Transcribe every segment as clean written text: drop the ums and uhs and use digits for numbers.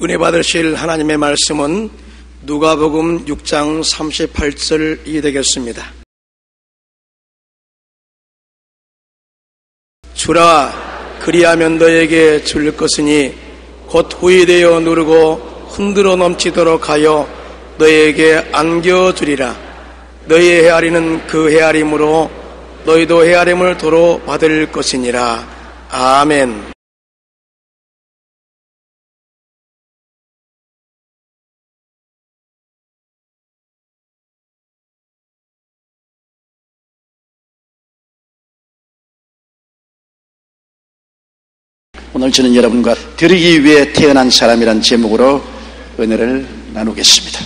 은혜 받으실 하나님의 말씀은 누가복음 6장 38절이 되겠습니다. 주라, 그리하면 너에게 줄 것이니 곧 후이되어 누르고 흔들어 넘치도록 하여 너에게 안겨주리라. 너희의 헤아리는 그 헤아림으로 너희도 헤아림을 도로 받을 것이니라. 아멘. 오늘 저는 여러분과 드리기 위해 태어난 사람이란 제목으로 은혜를 나누겠습니다.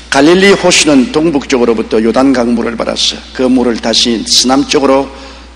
갈릴리 호수는 동북쪽으로부터 요단 강물을 받아서 그 물을 다시 서남쪽으로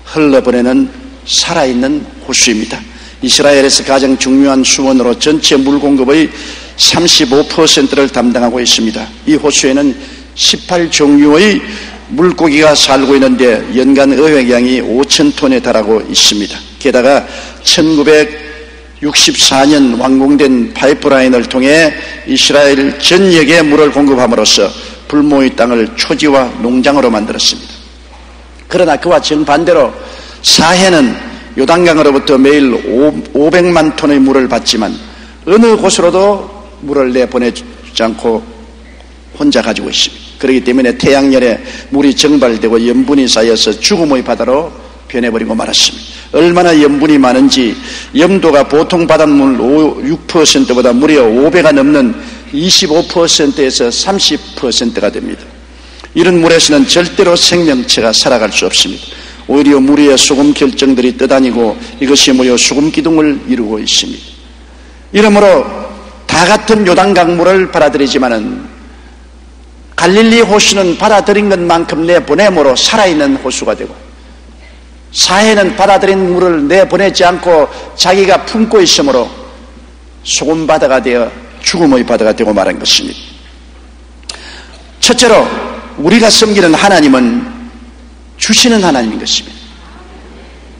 흘러보내는 살아있는 호수입니다. 이스라엘에서 가장 중요한 수원으로 전체 물 공급의 35%를 담당하고 있습니다. 이 호수에는 18종류의 물고기가 살고 있는데 연간 어획량이 5,000톤에 달하고 있습니다. 게다가 1964년 완공된 파이프라인을 통해 이스라엘 전역에 물을 공급함으로써 불모의 땅을 초지와 농장으로 만들었습니다. 그러나 그와 정반대로 사해는 요단강으로부터 매일 500만 톤의 물을 받지만 어느 곳으로도 물을 내보내지 않고 혼자 가지고 있습니다. 그렇기 때문에 태양열에 물이 증발되고 염분이 쌓여서 죽음의 바다로 변해버리고 말았습니다. 얼마나 염분이 많은지 염도가 보통 바닷물 6%보다 무려 5배가 넘는 25%에서 30%가 됩니다. 이런 물에서는 절대로 생명체가 살아갈 수 없습니다. 오히려 물 위에 소금 결정들이 떠다니고 이것이 모여 수금 기둥을 이루고 있습니다. 이러므로 다 같은 요단강 물을 받아들이지만은 갈릴리 호수는 받아들인 것만큼 내보내므로 살아있는 호수가 되고, 사해는 받아들인 물을 내보내지 않고 자기가 품고 있으므로 소금 바다가 되어 죽음의 바다가 되고 말한 것입니다. 첫째로 우리가 섬기는 하나님은 주시는 하나님인 것입니다.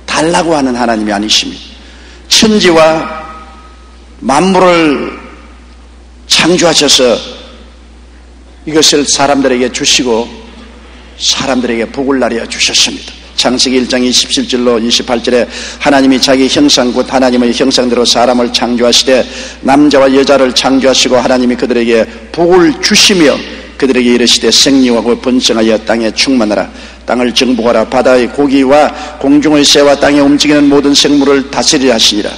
달라고 하는 하나님이 아니십니다. 천지와 만물을 창조하셔서 이것을 사람들에게 주시고 사람들에게 복을 나려 주셨습니다. 창세기 1장 27절로 28절에 하나님이 자기 형상 곧 하나님의 형상대로 사람을 창조하시되 남자와 여자를 창조하시고 하나님이 그들에게 복을 주시며 그들에게 이르시되 생육하고 번성하여 땅에 충만하라. 땅을 정복하라. 바다의 고기와 공중의 새와 땅에 움직이는 모든 생물을 다스리라 하시니라.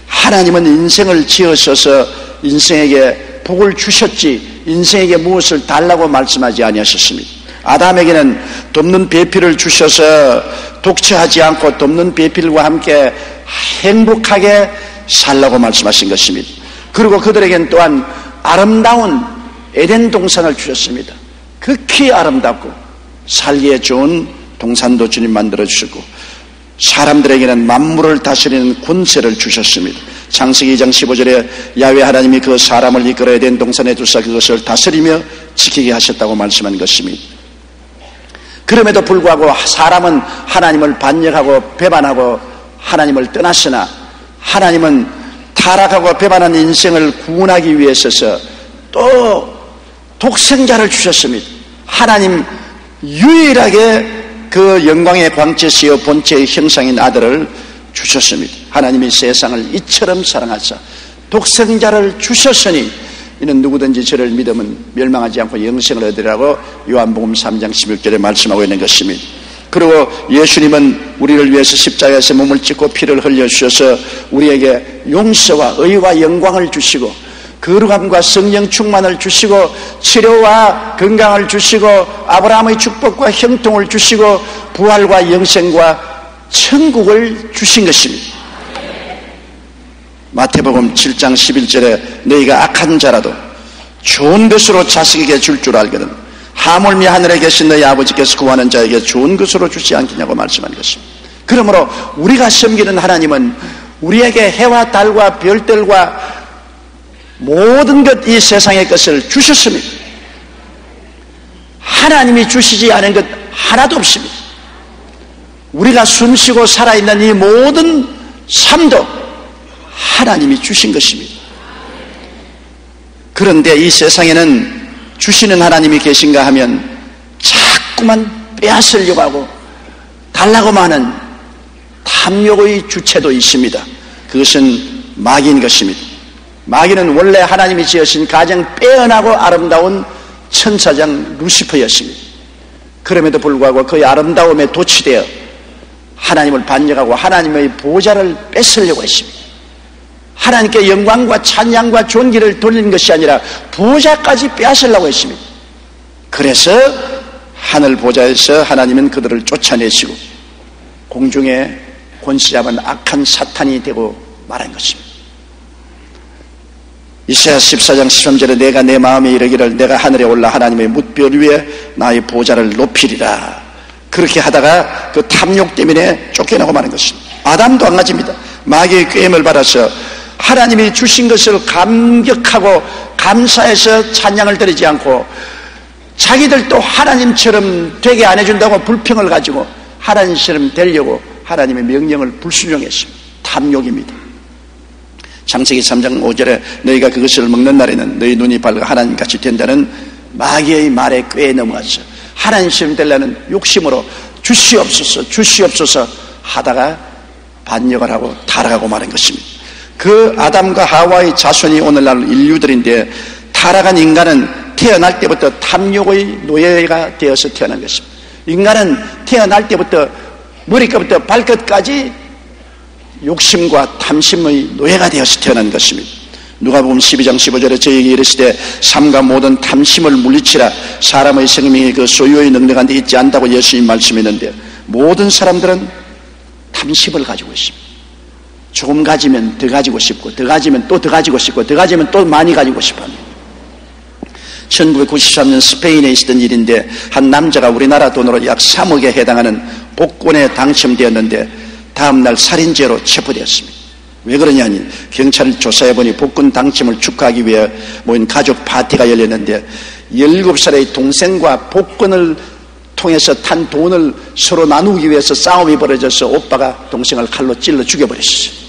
하나님은 인생을 지으셔서 인생에게 복을 주셨지 인생에게 무엇을 달라고 말씀하지 아니하셨습니다. 아담에게는 돋는 배필을 주셔서 독처하지 않고 돋는 배필과 함께 행복하게 살라고 말씀하신 것입니다. 그리고 그들에게는 또한 아름다운 에덴 동산을 주셨습니다. 극히 아름답고 살기에 좋은 동산도 주님 만들어 주셨고 사람들에게는 만물을 다스리는 권세를 주셨습니다. 창세기 2장 15절에 야훼 하나님이 그 사람을 이끌어 에덴 동산에 두사 그것을 다스리며 지키게 하셨다고 말씀한 것입니다. 그럼에도 불구하고 사람은 하나님을 반역하고 배반하고 하나님을 떠났으나 하나님은 타락하고 배반한 인생을 구원하기 위해서 또 독생자를 주셨습니다. 하나님 유일하게 그 영광의 광채시여 본체의 형상인 아들을 주셨습니다. 하나님이 세상을 이처럼 사랑하사 독생자를 주셨으니 이는 누구든지 저를 믿으면 멸망하지 않고 영생을 얻으리라고 요한복음 3장 16절에 말씀하고 있는 것입니다. 그리고 예수님은 우리를 위해서 십자가에서 몸을 찢고 피를 흘려주셔서 우리에게 용서와 의와 영광을 주시고 거룩함과 성령 충만을 주시고 치료와 건강을 주시고 아브라함의 축복과 형통을 주시고 부활과 영생과 천국을 주신 것입니다. 마태복음 7장 11절에 너희가 악한 자라도 좋은 것으로 자식에게 줄 줄 알거든 하물며 하늘에 계신 너희 아버지께서 구하는 자에게 좋은 것으로 주지 않겠냐고 말씀한 것입니다. 그러므로 우리가 섬기는 하나님은 우리에게 해와 달과 별들과 모든 것 이 세상의 것을 주셨습니다. 하나님이 주시지 않은 것 하나도 없습니다. 우리가 숨쉬고 살아있는 이 모든 삶도 하나님이 주신 것입니다. 그런데 이 세상에는 주시는 하나님이 계신가 하면 자꾸만 빼앗으려고 하고 달라고만 하는 탐욕의 주체도 있습니다. 그것은 마귀인 것입니다. 마귀는 원래 하나님이 지으신 가장 빼어나고 아름다운 천사장 루시퍼였습니다. 그럼에도 불구하고 그의 아름다움에 도취되어 하나님을 반역하고 하나님의 보좌를 뺏으려고 했습니다. 하나님께 영광과 찬양과 존귀를 돌리는 것이 아니라 보좌까지 빼앗으려고 했습니다. 그래서 하늘 보좌에서 하나님은 그들을 쫓아내시고 공중에 권세 잡은 악한 사탄이 되고 말한 것입니다. 이사야 14장 13절에 내가 내 마음에 이르기를 내가 하늘에 올라 하나님의 뭇별 위에 나의 보좌를 높이리라. 그렇게 하다가 그 탐욕 때문에 쫓겨나고 마는 것입니다. 아담도 안 가집니다. 마귀의 꾀임을 받아서 하나님이 주신 것을 감격하고 감사해서 찬양을 드리지 않고 자기들도 하나님처럼 되게 안 해준다고 불평을 가지고 하나님처럼 되려고 하나님의 명령을 불순종했습니다. 탐욕입니다. 창세기 3장 5절에 너희가 그것을 먹는 날에는 너희 눈이 밝아 하나님같이 된다는 마귀의 말에 꾀에 넘어가서 하나님처럼 되려는 욕심으로 주시옵소서 하다가 반역을 하고 타락하고 마는 것입니다. 그 아담과 하와의 자손이 오늘날 인류들인데 타락한 인간은 태어날 때부터 탐욕의 노예가 되어서 태어난 것입니다. 인간은 태어날 때부터 머리끝부터 발끝까지 욕심과 탐심의 노예가 되어서 태어난 것입니다. 누가복음 12장 15절에 저에게 이르시되 삼가 모든 탐심을 물리치라. 사람의 생명이 그 소유의 능력한 데 있지 않다고 예수님이 말씀했는데 모든 사람들은 탐심을 가지고 있습니다. 조금 가지면 더 가지고 싶고 더 가지면 또 더 가지고 싶고 더 가지면 또 많이 가지고 싶어합니다. 1993년 스페인에 있었던 일인데 한 남자가 우리나라 돈으로 약 3억에 해당하는 복권에 당첨되었는데 다음날 살인죄로 체포되었습니다. 왜 그러냐니 경찰을 조사해보니 복권 당첨을 축하하기 위해 모인 가족 파티가 열렸는데 17살의 동생과 복권을 통해서 탄 돈을 서로 나누기 위해서 싸움이 벌어져서 오빠가 동생을 칼로 찔러 죽여버렸어요.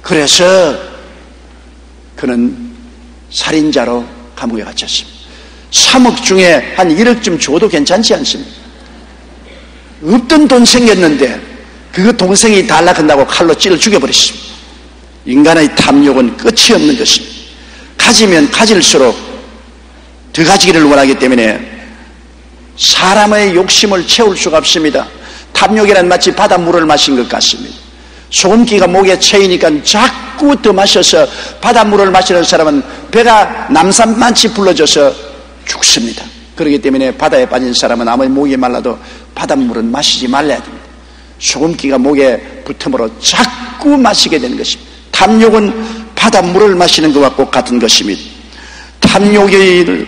그래서 그는 살인자로 감옥에 갇혔습니다. 3억 중에 한 1억쯤 줘도 괜찮지 않습니까? 없던 돈 생겼는데 그 동생이 달라간다고 칼로 찔러 죽여버렸습니다. 인간의 탐욕은 끝이 없는 것입니다. 가지면 가질수록 더 가지기를 원하기 때문에 사람의 욕심을 채울 수가 없습니다. 탐욕이란 마치 바닷물을 마신 것 같습니다. 소금기가 목에 채이니까 자꾸 더 마셔서 바닷물을 마시는 사람은 배가 남산만치 불러져서 죽습니다. 그렇기 때문에 바다에 빠진 사람은 아무리 목이 말라도 바닷물은 마시지 말아야 됩니다. 소금기가 목에 붙음으로 자꾸 마시게 되는 것입니다. 탐욕은 바닷물을 마시는 것과 같은 것입니다. 탐욕의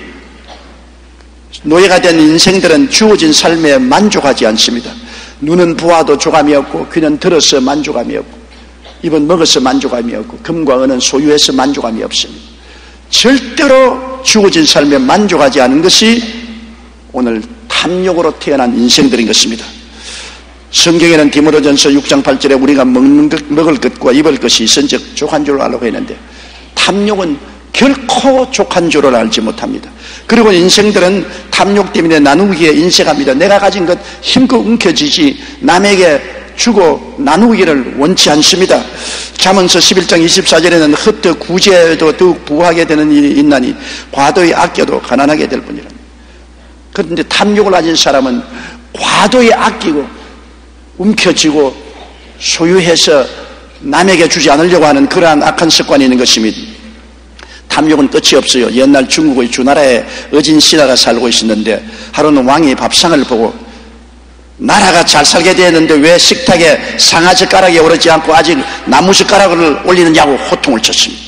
노예가 된 인생들은 주어진 삶에 만족하지 않습니다. 눈은 보아도 조감이 없고 귀는 들어서 만족감이 없고 입은 먹어서 만족감이 없고 금과 은은 소유해서 만족감이 없습니다. 절대로 주어진 삶에 만족하지 않은 것이 오늘 탐욕으로 태어난 인생들인 것입니다. 성경에는 디모데전서 6장 8절에 우리가 먹을 것과 입을 것이 있은즉 족한 줄을 알라고 했는데 탐욕은 결코 족한 줄을 알지 못합니다. 그리고 인생들은 탐욕 때문에 나누기에 인색합니다. 내가 가진 것 힘껏 움켜쥐지 남에게 주고 나누기를 원치 않습니다. 잠언서 11장 24절에는 흩어 구제도 더욱 부하게 되는 일이 있나니 과도히 아껴도 가난하게 될 뿐이라. 그런데 탐욕을 가진 사람은 과도히 아끼고 움켜쥐고 소유해서 남에게 주지 않으려고 하는 그러한 악한 습관이 있는 것입니다. 탐욕은 끝이 없어요. 옛날 중국의 주나라에 어진 신하가 살고 있었는데 하루는 왕이 밥상을 보고 나라가 잘 살게 되었는데 왜 식탁에 상아젓가락이 오르지 않고 아직 나무젓가락을 올리느냐고 호통을 쳤습니다.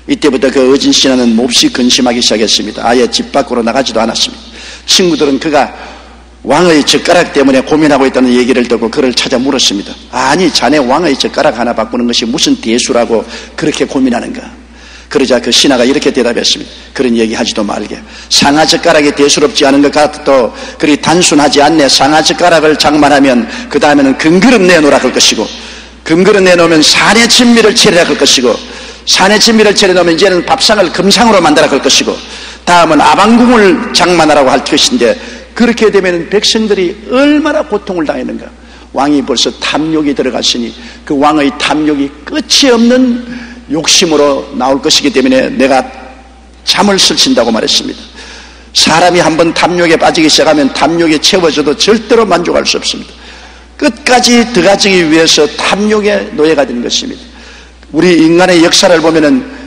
이때부터 그 어진 신하는 몹시 근심하기 시작했습니다. 아예 집 밖으로 나가지도 않았습니다. 친구들은 그가 왕의 젓가락 때문에 고민하고 있다는 얘기를 듣고 그를 찾아 물었습니다. 아니 자네 왕의 젓가락 하나 바꾸는 것이 무슨 대수라고 그렇게 고민하는가. 그러자 그 신하가 이렇게 대답했습니다. 그런 얘기 하지도 말게. 상아젓가락이 대수롭지 않은 것 같아도 그리 단순하지 않네. 상아젓가락을 장만하면 그 다음에는 금그릇 내놓으라 할 것이고 금그릇 내놓으면 산의 진미를 치르라 할 것이고 산에 진미를 차려놓으면 이제는 밥상을 금상으로 만들어 갈 것이고 다음은 아방궁을 장만하라고 할 것인데, 그렇게 되면 백성들이 얼마나 고통을 당했는가. 왕이 벌써 탐욕이 들어갔으니 그 왕의 탐욕이 끝이 없는 욕심으로 나올 것이기 때문에 내가 잠을 설친다고 말했습니다. 사람이 한번 탐욕에 빠지기 시작하면 탐욕에 채워져도 절대로 만족할 수 없습니다. 끝까지 들어가기 위해서 탐욕의 노예가 되는 것입니다. 우리 인간의 역사를 보면은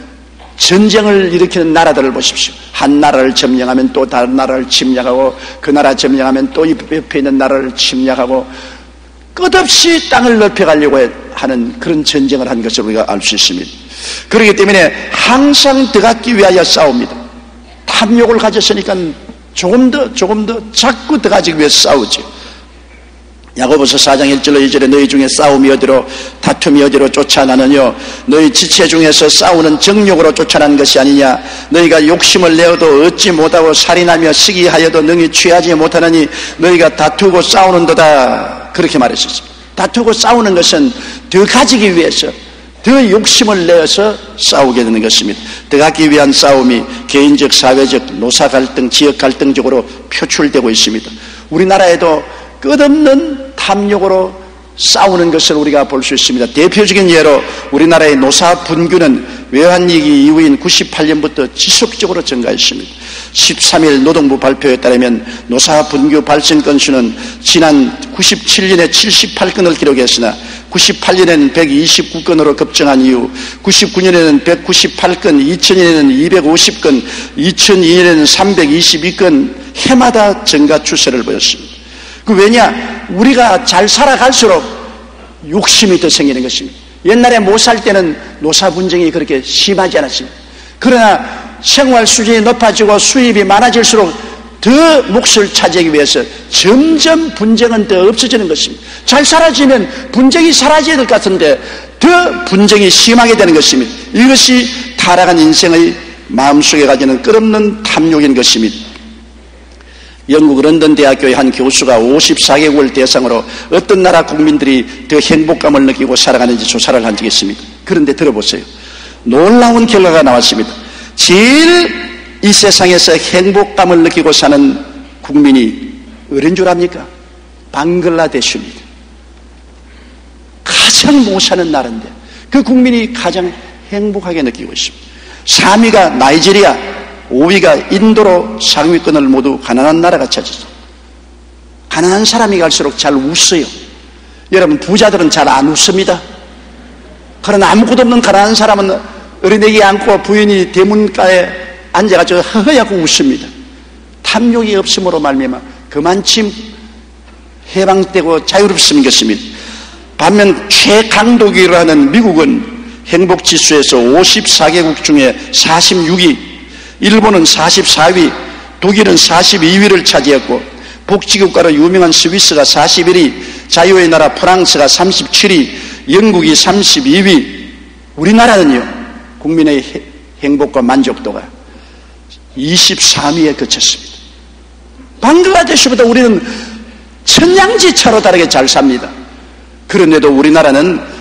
전쟁을 일으키는 나라들을 보십시오. 한 나라를 점령하면 또 다른 나라를 침략하고, 그 나라 점령하면 또 옆에 있는 나라를 침략하고, 끝없이 땅을 넓혀가려고 하는 그런 전쟁을 한 것을 우리가 알 수 있습니다. 그렇기 때문에 항상 들어가기 위하여 싸웁니다. 탐욕을 가졌으니까 조금 더 자꾸 들어가기 위해서 싸우죠. 야고보서 4장 1절로 2절에 너희 중에 싸움이 어디로 다툼이 어디로 쫓아나느냐, 너희 지체 중에서 싸우는 정욕으로 쫓아나는 것이 아니냐, 너희가 욕심을 내어도 얻지 못하고 살인하며 시기하여도 능히 취하지 못하느니 너희가 다투고 싸우는도다. 그렇게 말했었습니다. 다투고 싸우는 것은 더 가지기 위해서, 더 욕심을 내어서 싸우게 되는 것입니다. 더 갖기 위한 싸움이 개인적, 사회적, 노사 갈등, 지역 갈등적으로 표출되고 있습니다. 우리나라에도 끝없는 탐욕으로 싸우는 것을 우리가 볼 수 있습니다. 대표적인 예로 우리나라의 노사 분규는 외환위기 이후인 98년부터 지속적으로 증가했습니다. 13일 노동부 발표에 따르면 노사 분규 발생 건수는 지난 97년에 78건을 기록했으나 98년에는 129건으로 급증한 이후 99년에는 198건, 2000년에는 250건, 2002년에는 322건 해마다 증가 추세를 보였습니다. 왜냐? 우리가 잘 살아갈수록 욕심이 더 생기는 것입니다. 옛날에 못 살 때는 노사 분쟁이 그렇게 심하지 않았습니다. 그러나 생활 수준이 높아지고 수입이 많아질수록 더 몫을 차지하기 위해서 점점 분쟁은 더 없어지는 것입니다. 잘 살아지면 분쟁이 사라져야 될 것 같은데 더 분쟁이 심하게 되는 것입니다. 이것이 타락한 인생의 마음속에 가지는 끝없는 탐욕인 것입니다. 영국 런던 대학교의 한 교수가 54개국을 대상으로 어떤 나라 국민들이 더 행복감을 느끼고 살아가는지 조사를 한 적이 있습니다. 그런데 들어보세요. 놀라운 결과가 나왔습니다. 제일 이 세상에서 행복감을 느끼고 사는 국민이 어딘 줄 압니까? 방글라데시입니다. 가장 못 사는 나라인데 그 국민이 가장 행복하게 느끼고 있습니다. 3위가 나이지리아, 5위가 인도로 상위권을 모두 가난한 나라가 차지했어요. 가난한 사람이 갈수록 잘 웃어요. 여러분, 부자들은 잘 안 웃습니다. 그러나 아무것도 없는 가난한 사람은 어린애기 안고 부인이 대문가에 앉아가지고 허허하고 웃습니다. 탐욕이 없음으로 말미암아 그만큼 해방되고 자유롭습는 것입니다. 반면 최강독이라 하는 미국은 행복지수에서 54개국 중에 46위, 일본은 44위, 독일은 42위를 차지했고, 복지국가로 유명한 스위스가 41위, 자유의 나라 프랑스가 37위, 영국이 32위. 우리나라는요, 국민의 행복과 만족도가 23위에 그쳤습니다. 방글라데시보다 우리는 천냥지차로 다르게 잘 삽니다. 그런데도 우리나라는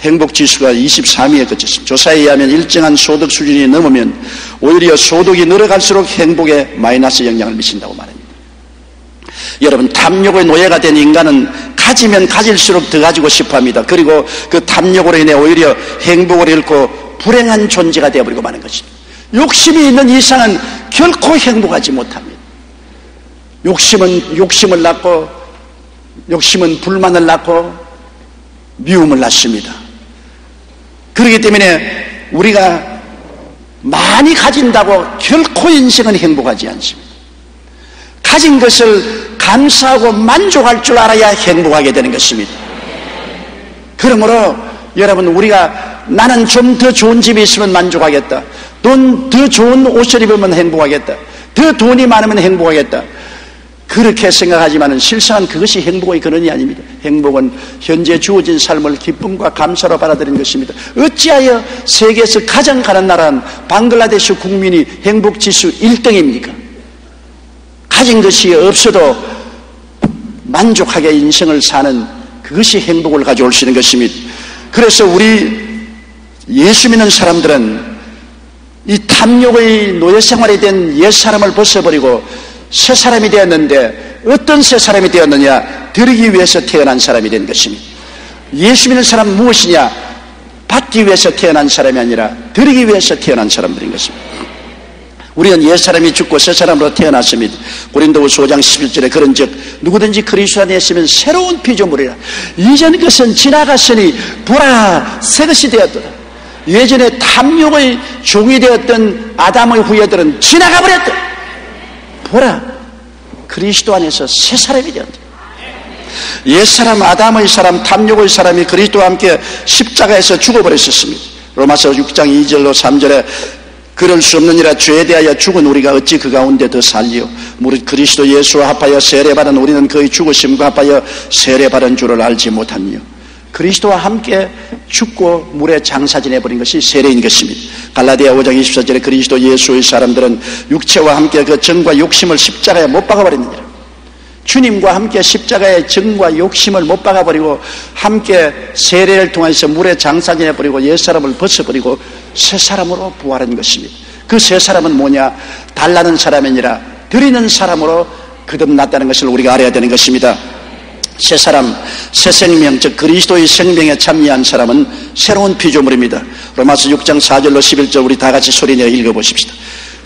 행복지수가 23위에 그쳤습니다. 조사에 의하면 일정한 소득 수준이 넘으면 오히려 소득이 늘어갈수록 행복에 마이너스 영향을 미친다고 말합니다. 여러분, 탐욕의 노예가 된 인간은 가지면 가질수록 더 가지고 싶어합니다. 그리고 그 탐욕으로 인해 오히려 행복을 잃고 불행한 존재가 되어버리고 마는 것입니다. 욕심이 있는 이상은 결코 행복하지 못합니다. 욕심을 낳고, 욕심은 불만을 낳고 미움을 낳습니다. 그렇기 때문에 우리가 많이 가진다고 결코 인생은 행복하지 않습니다. 가진 것을 감사하고 만족할 줄 알아야 행복하게 되는 것입니다. 그러므로 여러분, 우리가 나는 좀 더 좋은 집이 있으면 만족하겠다, 더 좋은 옷을 입으면 행복하겠다, 더 돈이 많으면 행복하겠다, 그렇게 생각하지만 실상은 그것이 행복의 근원이 아닙니다. 행복은 현재 주어진 삶을 기쁨과 감사로 받아들이는 것입니다. 어찌하여 세계에서 가장 가난한 나라는 방글라데시 국민이 행복지수 1등입니까? 가진 것이 없어도 만족하게 인생을 사는 그것이 행복을 가져올 수 있는 것입니다. 그래서 우리 예수 믿는 사람들은 이 탐욕의 노예 생활이 된 옛사람을 벗어버리고 새 사람이 되었는데, 어떤 새 사람이 되었느냐? 드리기 위해서 태어난 사람이 된 것입니다. 예수 믿는 사람은 무엇이냐? 받기 위해서 태어난 사람이 아니라 드리기 위해서 태어난 사람들인 것입니다. 우리는 옛사람이 죽고 새 사람으로 태어났습니다. 고린도후서 5장 11절에 그런즉 누구든지 그리스도 안에 있으면 새로운 피조물이라. 이전 것은 지나갔으니 보라 새 것이 되었도다. 예전에 탐욕의 종이 되었던 아담의 후예들은 지나가 버렸다. 보라 그리스도 안에서 새 사람이 되었다. 옛사람 아담의 사람 탐욕의 사람이 그리스도와 함께 십자가에서 죽어버렸었습니다. 로마서 6장 2절로 3절에 그럴 수 없느니라 죄에 대하여 죽은 우리가 어찌 그 가운데 더 살리요. 무릇 그리스도 예수와 합하여 세례받은 우리는 그의 죽으심과 합하여 세례받은 줄을 알지 못하니요. 그리스도와 함께 죽고 물에 장사지내버린 것이 세례인 것입니다. 갈라디아 5장 24절에 그리스도 예수의 사람들은 육체와 함께 그 정과 욕심을 십자가에 못 박아버렸느니라. 주님과 함께 십자가의 정과 욕심을 못 박아버리고 함께 세례를 통해서 물에 장사지내버리고 옛사람을 벗어버리고 새 사람으로 부활한 것입니다. 그 새 사람은 뭐냐? 달라는 사람이 아니라 드리는 사람으로 거듭났다는 것을 우리가 알아야 되는 것입니다. 새 사람, 새 생명, 즉 그리스도의 생명에 참여한 사람은 새로운 피조물입니다. 로마서 6장 4절로 11절 우리 다 같이 소리내어 읽어보십시다.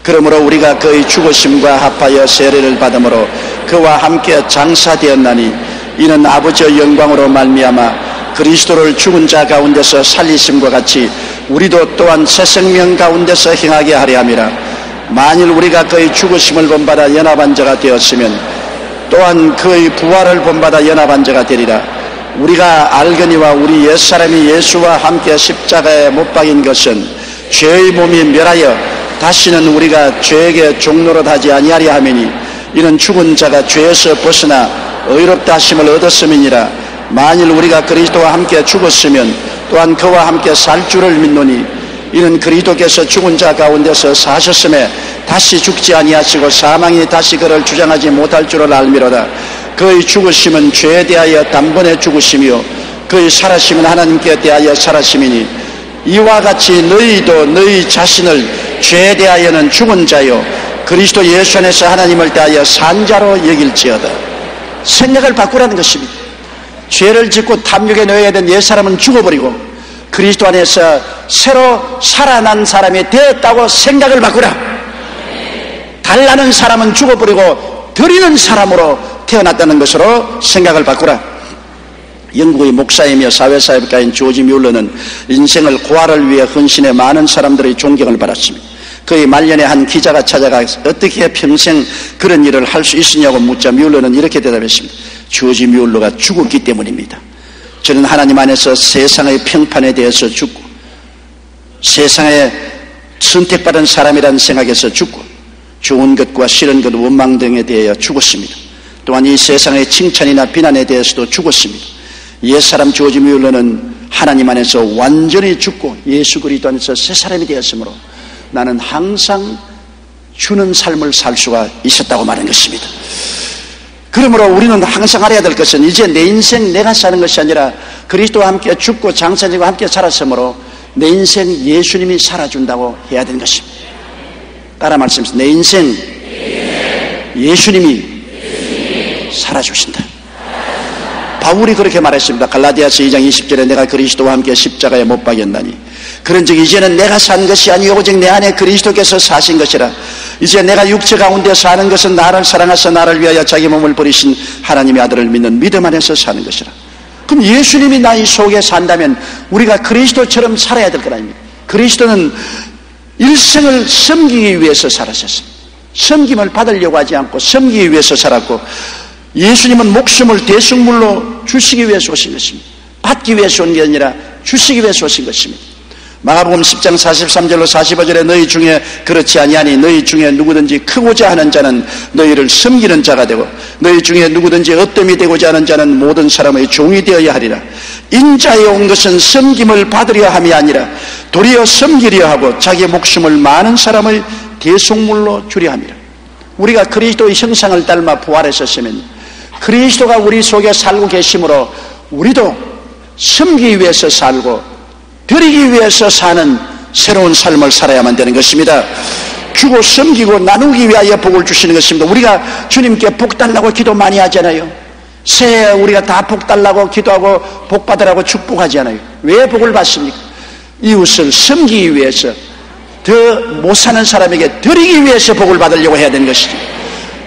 그러므로 우리가 그의 죽으심과 합하여 세례를 받음으로 그와 함께 장사되었나니 이는 아버지의 영광으로 말미암아 그리스도를 죽은 자 가운데서 살리심과 같이 우리도 또한 새 생명 가운데서 행하게 하려 함이라. 만일 우리가 그의 죽으심을 본받아 연합한 자가 되었으면 또한 그의 부활을 본받아 연합한 자가 되리라. 우리가 알거니와 우리 옛사람이 예수와 함께 십자가에 못 박인 것은 죄의 몸이 멸하여 다시는 우리가 죄에게 종노릇 하지 아니하려 함이니 이는 죽은 자가 죄에서 벗어나 의롭다 하심을 얻었음이니라. 만일 우리가 그리스도와 함께 죽었으면 또한 그와 함께 살 줄을 믿노니 이는 그리스도께서 죽은 자 가운데서 사셨음에 다시 죽지 아니하시고 사망이 다시 그를 주장하지 못할 줄을 알미로다. 그의 죽으심은 죄에 대하여 단번에 죽으심이요 그의 살아심은 하나님께 대하여 살아심이니 이와 같이 너희도 너희 자신을 죄에 대하여는 죽은 자요 그리스도 예수 안에서 하나님을 대하여 산 자로 여길지어다. 생각을 바꾸라는 것입니다. 죄를 짓고 탐욕에 놓여야 된 옛사람은 죽어버리고 그리스도 안에서 새로 살아난 사람이 되었다고 생각을 바꾸라. 달라는 사람은 죽어버리고 드리는 사람으로 태어났다는 것으로 생각을 바꾸라. 영국의 목사이며 사회사업가인 조지 뮬러는 인생을 고아를 위해 헌신해 많은 사람들의 존경을 받았습니다. 그의 말년에 한 기자가 찾아가 어떻게 평생 그런 일을 할 수 있으냐고 묻자 뮬러는 이렇게 대답했습니다. 조지 뮬러가 죽었기 때문입니다. 저는 하나님 안에서 세상의 평판에 대해서 죽고 세상에 선택받은 사람이라는 생각에서 죽고 좋은 것과 싫은 것, 원망 등에 대하여 죽었습니다. 또한 이 세상의 칭찬이나 비난에 대해서도 죽었습니다. 옛사람 조지 뮬러는 하나님 안에서 완전히 죽고 예수 그리스도 안에서 새 사람이 되었으므로 나는 항상 주는 삶을 살 수가 있었다고 말한 것입니다. 그러므로 우리는 항상 알아야 될 것은 이제 내 인생 내가 사는 것이 아니라 그리스도와 함께 죽고 장사지고 함께 살았으므로 내 인생 예수님이 살아준다고 해야 되는 것입니다. 따라 말씀하세요. 내 인생 예수님이 살아주신다. 바울이 그렇게 말했습니다. 갈라디아서 2장 20절에 내가 그리스도와 함께 십자가에 못 박였나니 그런즉 이제는 내가 산 것이 아니요 오직 내 안에 그리스도께서 사신 것이라. 이제 내가 육체 가운데 사는 것은 나를 사랑하사 나를 위하여 자기 몸을 버리신 하나님의 아들을 믿는 믿음 안에서 사는 것이라. 그럼 예수님이 나의 속에 산다면 우리가 그리스도처럼 살아야 될 것 아닙니까? 그리스도는 일생을 섬기기 위해서 살았었습니다. 섬김을 받으려고 하지 않고 섬기기 위해서 살았고 예수님은 목숨을 대속물로 주시기 위해서 오신 것입니다. 받기 위해서 온 게 아니라 주시기 위해서 오신 것입니다. 마가복음 10장 43절로 45절에 너희 중에 그렇지 아니하니 너희 중에 누구든지 크고자 하는 자는 너희를 섬기는 자가 되고 너희 중에 누구든지 어뜸이 되고자 하는 자는 모든 사람의 종이 되어야 하리라. 인자에 온 것은 섬김을 받으려 함이 아니라 도리어 섬기려 하고 자기 목숨을 많은 사람의 대속물로 주려 함이라. 우리가 그리스도의 형상을 닮아 부활했었으면 그리스도가 우리 속에 살고 계심으로 우리도 섬기기 위해서 살고 드리기 위해서 사는 새로운 삶을 살아야만 되는 것입니다. 주고 섬기고 나누기 위하여 복을 주시는 것입니다. 우리가 주님께 복 달라고 기도 많이 하잖아요. 새해 우리가 다 복 달라고 기도하고 복 받으라고 축복하지 않아요. 왜 복을 받습니까? 이웃을 섬기기 위해서, 더 못 사는 사람에게 드리기 위해서 복을 받으려고 해야 되는 것이죠.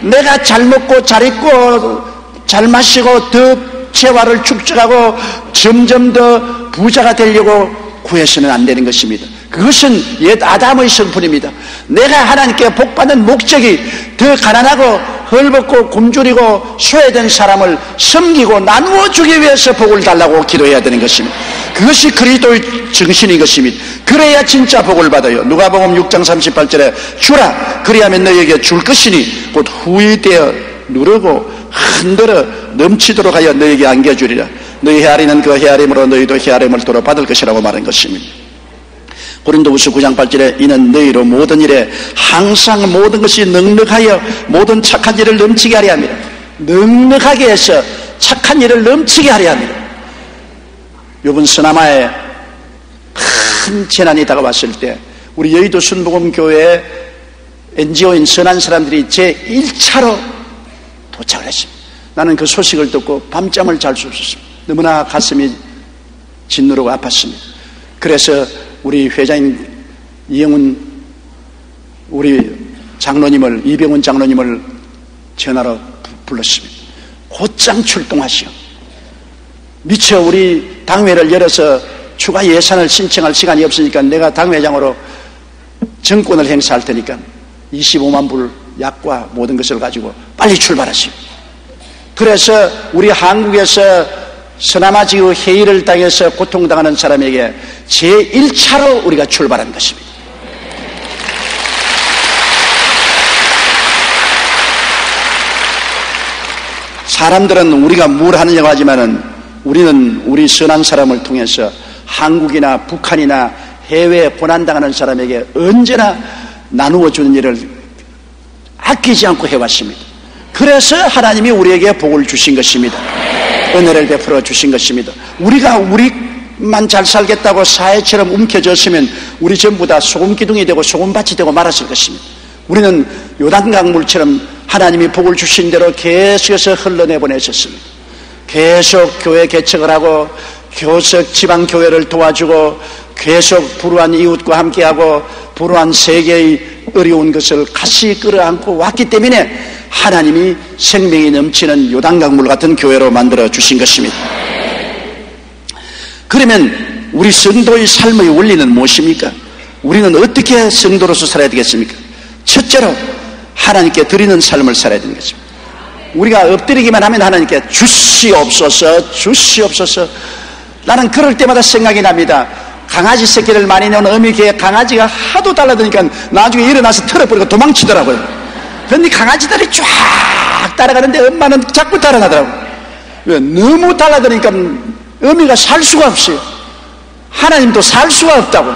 내가 잘 먹고 잘 입고 잘 마시고 더 재화를 축적하고 점점 더 부자가 되려고 구해서는 안 되는 것입니다. 그것은 옛 아담의 성품입니다. 내가 하나님께 복받는 목적이 더 가난하고 헐벗고 굶주리고 소외된 사람을 섬기고 나누어 주기 위해서 복을 달라고 기도해야 되는 것입니다. 그것이 그리스도의 정신인 것입니다. 그래야 진짜 복을 받아요. 누가복음 6장 38절에 주라 그리하면 너희에게 줄 것이니 곧 후히되어 누르고 흔들어 넘치도록 하여 너희에게 안겨주리라. 너희 헤아리는 그 헤아림으로 너희도 헤아림을 도로 받을 것이라고 말한 것입니다. 고린도후서 9장 8절에 이는 너희로 모든 일에 항상 모든 것이 넉넉하여 모든 착한 일을 넘치게 하려 합니다. 넉넉하게 해서 착한 일을 넘치게 하려 합니다. 이번 서남아에 큰 재난이 다가왔을 때 우리 여의도 순복음교회 NGO인 선한 사람들이 제 1차로 도착을 했습니다. 나는 그 소식을 듣고 밤잠을 잘 수 없었습니다. 너무나 가슴이 짓누르고 아팠습니다. 그래서 우리 회장인 이영훈 우리 장로님을, 이병훈 장로님을 전화로 불렀습니다. 곧장 출동하시오. 미처 우리 당회를 열어서 추가 예산을 신청할 시간이 없으니까 내가 당회장으로 정권을 행사할 테니까 25만 불 약과 모든 것을 가지고 빨리 출발하시오. 그래서 우리 한국에서 서남아 지구 해일을 당해서 고통당하는 사람에게 제1차로 우리가 출발한 것입니다. 사람들은 우리가 뭘 하느냐고 하지만은 우리는 우리 선한 사람을 통해서 한국이나 북한이나 해외에 고난당하는 사람에게 언제나 나누어 주는 일을 아끼지 않고 해왔습니다. 그래서 하나님이 우리에게 복을 주신 것입니다. 은혜를 베풀어 주신 것입니다. 우리가 우리만 잘 살겠다고 사회처럼 움켜졌으면 우리 전부 다 소금기둥이 되고 소금밭이 되고 말았을 것입니다. 우리는 요단강물처럼 하나님이 복을 주신 대로 계속해서 흘러내보내셨습니다. 계속 교회 개척을 하고 계속 지방교회를 도와주고 계속 불우한 이웃과 함께하고 불우한 세계의 어려운 것을 같이 끌어안고 왔기 때문에 하나님이 생명이 넘치는 요단강물 같은 교회로 만들어 주신 것입니다. 그러면 우리 성도의 삶의 원리는 무엇입니까? 우리는 어떻게 성도로서 살아야 되겠습니까? 첫째로 하나님께 드리는 삶을 살아야 되는 것입니다. 우리가 엎드리기만 하면 하나님께 주시옵소서 주시옵소서. 나는 그럴 때마다 생각이 납니다. 강아지 새끼를 많이 낳은 어미개에 강아지가 하도 달라드니까 나중에 일어나서 털어버리고 도망치더라고요. 그런데 강아지들이 쫙 따라가는데 엄마는 자꾸 따라가더라고요. 왜? 너무 달라드니까 어미가 살 수가 없어요. 하나님도 살 수가 없다고.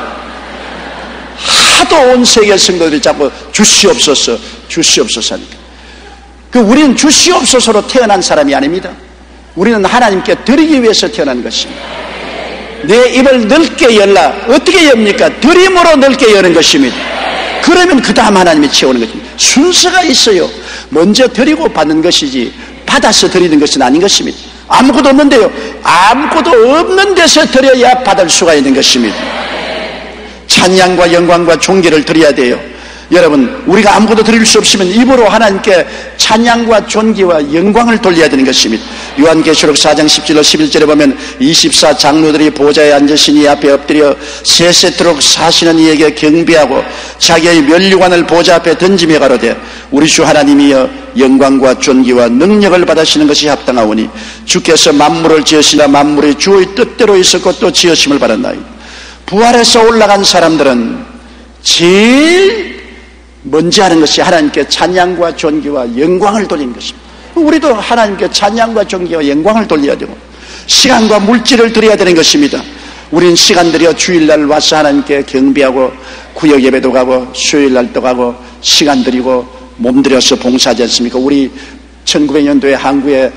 하도 온 세계 성도들이 자꾸 주시옵소서 주시옵소서 하니까. 우리는 주시옵소서로 태어난 사람이 아닙니다. 우리는 하나님께 드리기 위해서 태어난 것입니다. 내 입을 넓게 열라. 어떻게 엽니까? 드림으로 넓게 여는 것입니다. 그러면 그 다음 하나님이 채우는 것입니다. 순서가 있어요. 먼저 드리고 받는 것이지 받아서 드리는 것은 아닌 것입니다. 아무것도 없는데요, 아무것도 없는 데서 드려야 받을 수가 있는 것입니다. 찬양과 영광과 존귀를 드려야 돼요. 여러분, 우리가 아무것도 드릴 수 없으면 입으로 하나님께 찬양과 존귀와 영광을 돌려야 되는 것입니다. 요한계시록 4장 10절로 11절에 보면 24 장로들이 보좌에 앉으시니 앞에 엎드려 세세토록 사시는 이에게 경배하고 자기의 면류관을 보좌 앞에 던지며 가로되 우리 주 하나님이여 영광과 존귀와 능력을 받으시는 것이 합당하오니 주께서 만물을 지으시나 만물이 주의 뜻대로 있었고 또 지으심을 받았나이다. 부활해서 올라간 사람들은 제일 먼저 하는 것이 하나님께 찬양과 존귀와 영광을 돌리는 것입니다. 우리도 하나님께 찬양과 존귀와 영광을 돌려야 되고 시간과 물질을 드려야 되는 것입니다. 우리는 시간 들여 주일날 와서 하나님께 경배하고 구역 예배도 가고 수요일날도 가고 시간 들이고 몸 들여서 봉사하지 않습니까? 우리 1900년도에 한국에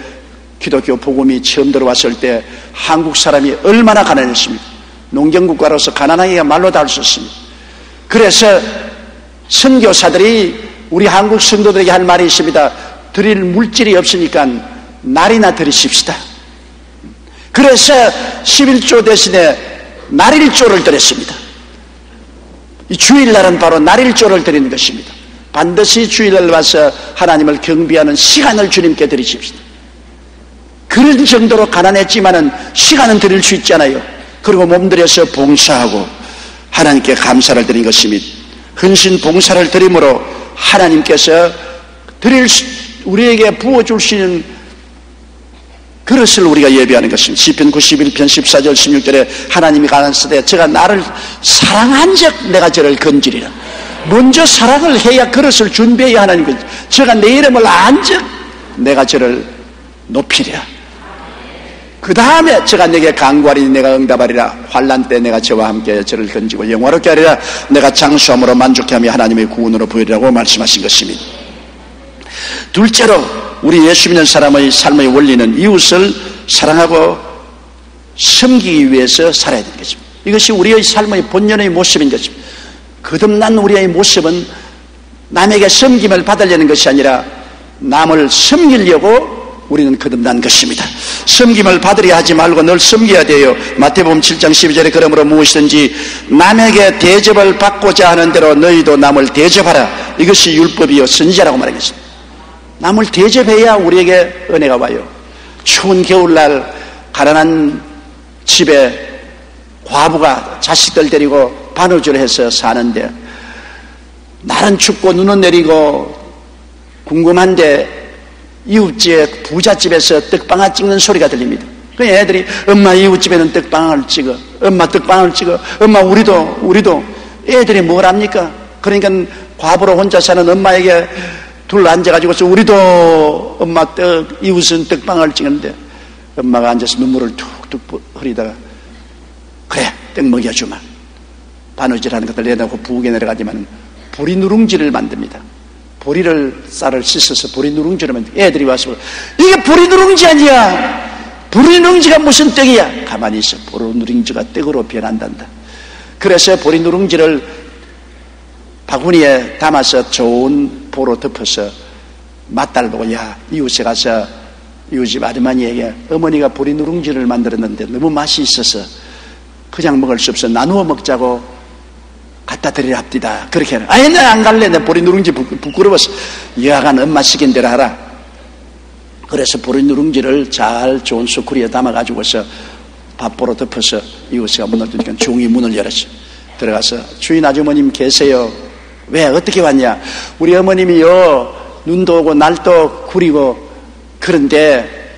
기독교 복음이 처음 들어왔을 때 한국 사람이 얼마나 가난했습니까? 농경국가로서 가난하기가 말로 닿을 수 없습니다. 그래서 선교사들이 우리 한국 성도들에게 할 말이 있습니다. 드릴 물질이 없으니까 날이나 드리십시다. 그래서 11조 대신에 날일조를 드렸습니다. 이 주일날은 바로 날일조를 드리는 것입니다. 반드시 주일날 와서 하나님을 경배하는 시간을 주님께 드리십시다. 그런 정도로 가난했지만은 시간은 드릴 수 있잖아요. 그리고 몸들여서 봉사하고 하나님께 감사를 드린 것입니다. 헌신 봉사를 드림으로 하나님께서 우리에게 부어줄 수 있는 그릇을 우리가 예배하는 것입니다. 시편 91편 14절 16절에 하나님이 가라사대 제가 나를 사랑한 적 내가 저를 건지리라. 먼저 사랑을 해야 그릇을 준비해야 하나님 거지. 제가 내 이름을 안 적 내가 저를 높이리라. 그 다음에 제가 내게 간구하리니 내가 응답하리라. 환난 때 내가 저와 함께 저를 건지고 영화롭게 하리라. 내가 장수함으로 만족하며 하나님의 구원으로 보이리라고 말씀하신 것입니다. 둘째로 우리 예수 믿는 사람의 삶의 원리는 이웃을 사랑하고 섬기기 위해서 살아야 되는 것입니다. 이것이 우리의 삶의 본연의 모습인 것입니다. 거듭난 우리의 모습은 남에게 섬김을 받으려는 것이 아니라 남을 섬기려고 우리는 거듭난 것입니다. 섬김을 받으려 하지 말고 늘 섬겨야 돼요. 마태복음 7장 12절에 그러므로 무엇이든지 남에게 대접을 받고자 하는 대로 너희도 남을 대접하라. 이것이 율법이요 선지자라고 말하겠습니다. 남을 대접해야 우리에게 은혜가 와요. 추운 겨울날 가난한 집에 과부가 자식들 데리고 바느질을 해서 사는데 날은 춥고 눈은 내리고 궁금한데 이웃집 부잣집에서 떡방아 찍는 소리가 들립니다. 그 애들이 엄마 이웃집에는 떡방아를 찍어, 엄마 떡방아를 찍어, 엄마 우리도 애들이 뭘 합니까? 그러니까 과부로 혼자 사는 엄마에게 둘러 앉아가지고서 우리도 엄마 이웃은 떡방아를 찍는데 엄마가 앉아서 눈물을 툭툭 흐리다가 그래 떡 먹여주마. 바느질하는 것들 내놓고 부엌에 내려가지만 보리 누룽지를 만듭니다. 보리를 쌀을 씻어서 보리 누룽지를 만들고 애들이 와서 이게 보리 누룽지 아니야. 보리 누룽지가 무슨 떡이야. 가만히 있어. 보리 누룽지가 떡으로 변한단다. 그래서 보리 누룽지를 바구니에 담아서 좋은 보로 덮어서 맏딸 보고 야 이웃에 가서 이웃집 아주머니에게 어머니가 보리 누룽지를 만들었는데 너무 맛이 있어서 그냥 먹을 수 없어 나누어 먹자고 갖다 드리려 합디다. 그렇게 하는. 아니 나 안 갈래. 내 보리 누룽지 부끄러워서. 여하간 엄마 시킨 대로 하라. 그래서 보리 누룽지를 잘 좋은 수쿠리에 담아가지고서 밥보로 덮어서 이웃이가 문을 두니까 종이 문을 열었어. 들어가서 주인 아주머님 계세요. 왜 어떻게 왔냐. 우리 어머님이요 눈도 오고 날도 구리고 그런데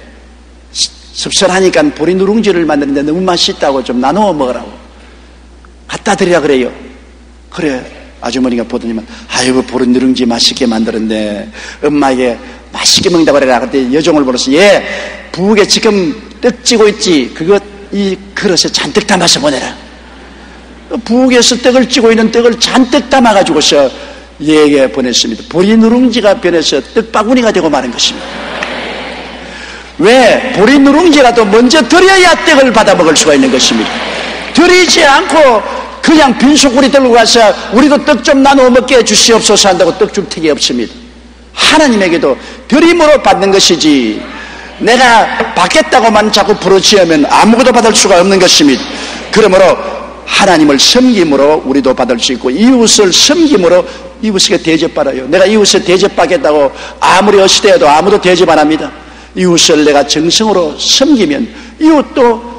섭섭하니까 보리 누룽지를 만드는데 너무 맛있다고 좀 나누어 먹으라고 갖다 드리라 그래요. 그래 아주머니가 보더니만 아이고 보리 누룽지 맛있게 만들었네. 엄마에게 맛있게 먹는다고 그래라. 그때 여종을 불러서 얘 부엌에 지금 떡 찌고 있지. 그거 이 그릇에 잔뜩 담아서 보내라. 부엌에서 떡을 찌고 있는 떡을 잔뜩 담아가지고서 얘에게 보냈습니다. 보리 누룽지가 변해서 떡바구니가 되고 마는 것입니다. 왜? 보리 누룽지라도 먼저 드려야 떡을 받아 먹을 수가 있는 것입니다. 드리지 않고 그냥 빈소쿠리 들고 가서 우리도 떡 좀 나누어 먹게 해주시옵소서 한다고 떡 줄 턱이 없습니다. 하나님에게도 드림으로 받는 것이지 내가 받겠다고만 자꾸 부르짖으면 아무것도 받을 수가 없는 것입니다. 그러므로 하나님을 섬김으로 우리도 받을 수 있고 이웃을 섬김으로 이웃에게 대접받아요. 내가 이웃을 대접받겠다고 아무리 어시대어도 아무도 대접 안 합니다. 이웃을 내가 정성으로 섬기면 이웃도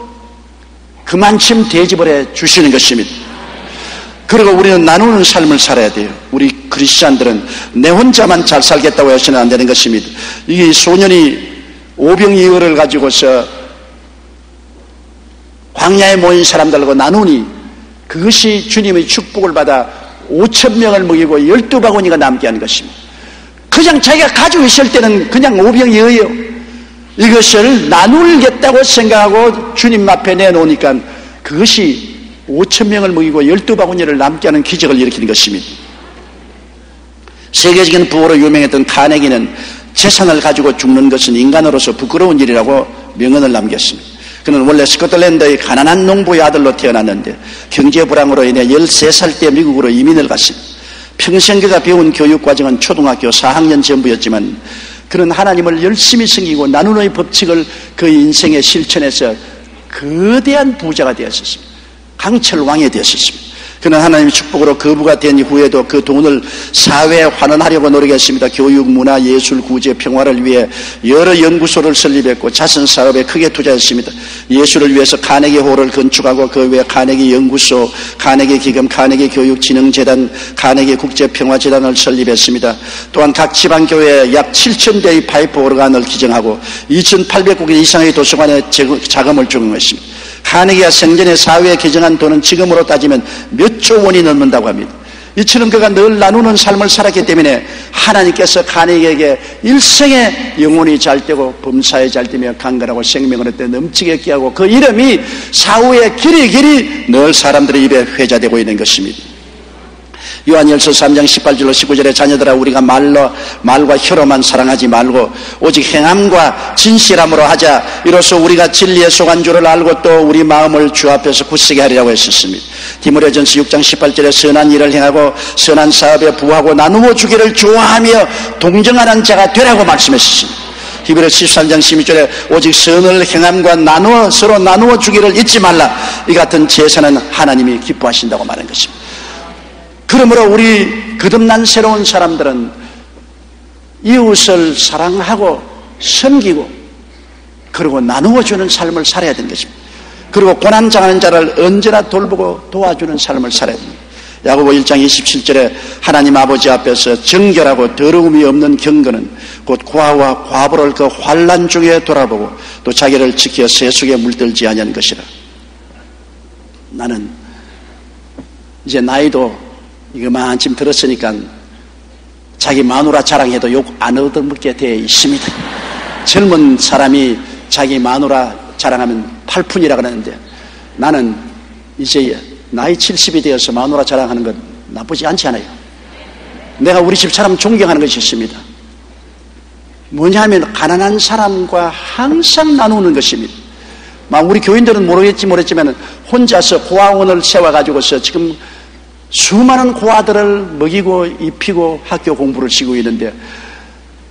그만큼 대접을 해 주시는 것입니다. 그리고 우리는 나누는 삶을 살아야 돼요. 우리 크리스찬들은 내 혼자만 잘 살겠다고 해서는 안 되는 것입니다. 이게 소년이 오병이어를 가지고서 광야에 모인 사람들하고 나누니 그것이 주님의 축복을 받아 5,000명을 먹이고 12바구니가 남게 하는 것입니다. 그냥 자기가 가지고 있을 때는 그냥 오병이어예요. 이것을 나누겠다고 생각하고 주님 앞에 내놓으니까 그것이 5,000명을 먹이고 12바구니를 남게 하는 기적을 일으키는 것입니다. 세계적인 부호로 유명했던 카네기는 재산을 가지고 죽는 것은 인간으로서 부끄러운 일이라고 명언을 남겼습니다. 그는 원래 스코틀랜드의 가난한 농부의 아들로 태어났는데 경제 불황으로 인해 13살 때 미국으로 이민을 갔습니다. 평생 그가 배운 교육과정은 초등학교 4학년 전부였지만 그는 하나님을 열심히 섬기고 나누는 법칙을 그 인생에 실천해서 거대한 부자가 되었습니다. 강철왕이 되었습니다. 그는 하나님의 축복으로 거부가 된 후에도 그 돈을 사회에 환원하려고 노력했습니다. 교육, 문화, 예술, 구제, 평화를 위해 여러 연구소를 설립했고 자선 사업에 크게 투자했습니다. 예술을 위해서 카네기 홀을 건축하고 그 외에 카네기 연구소, 카네기 기금, 카네기 교육진흥재단, 카네기 국제평화재단을 설립했습니다. 또한 각 지방교회에 약 7,000대의 파이프 오르간을 기증하고 2,800국 이상의 도서관에 자금을 제공했습니다. 카네기가 생전에 사회에 개정한 돈은 지금으로 따지면 몇 조 원이 넘는다고 합니다. 이처럼 그가 늘 나누는 삶을 살았기 때문에 하나님께서 카네기에게 일생에 영혼이 잘되고 범사에 잘되며 강건하고 생명을 얻되 넘치게 했게 하고 그 이름이 사후에 길이 늘 사람들의 입에 회자되고 있는 것입니다. 요한일서 3장 18절로 19절에 자녀들아 우리가 말과 혀로만 사랑하지 말고 오직 행함과 진실함으로 하자. 이로써 우리가 진리에 속한 줄을 알고 또 우리 마음을 주 앞에서 굳세게 하리라고 했었습니다. 디모데전서 6장 18절에 선한 일을 행하고 선한 사업에 부하고 나누어 주기를 좋아하며 동정하는 자가 되라고 말씀했습니다. 히브리서 13장 12절에 오직 선을 행함과 서로 나누어 주기를 잊지 말라. 이 같은 제사는 하나님이 기뻐하신다고 말한 것입니다. 그러므로 우리 거듭난 새로운 사람들은 이웃을 사랑하고 섬기고 그리고 나누어주는 삶을 살아야 되는 것입니다. 그리고 고난당하는 자를 언제나 돌보고 도와주는 삶을 살아야 됩니다. 야고보 1장 27절에 하나님 아버지 앞에서 정결하고 더러움이 없는 경건은 곧 고아와 과부를 그 환난 중에 돌아보고 또 자기를 지켜 세속에 물들지 아니한 것이라. 나는 이제 나이도 이거만쯤 들었으니까 자기 마누라 자랑해도 욕 안 얻어먹게 되어 있습니다. 젊은 사람이 자기 마누라 자랑하면 팔푼이라 그러는데 나는 이제 나이 70이 되어서 마누라 자랑하는 건 나쁘지 않지 않아요. 내가 우리 집 사람 존경하는 것이 있습니다. 뭐냐면 가난한 사람과 항상 나누는 것입니다. 우리 교인들은 모르겠지만 혼자서 고아원을 세워가지고서 지금 수많은 고아들을 먹이고 입히고 학교 공부를 시키고 있는데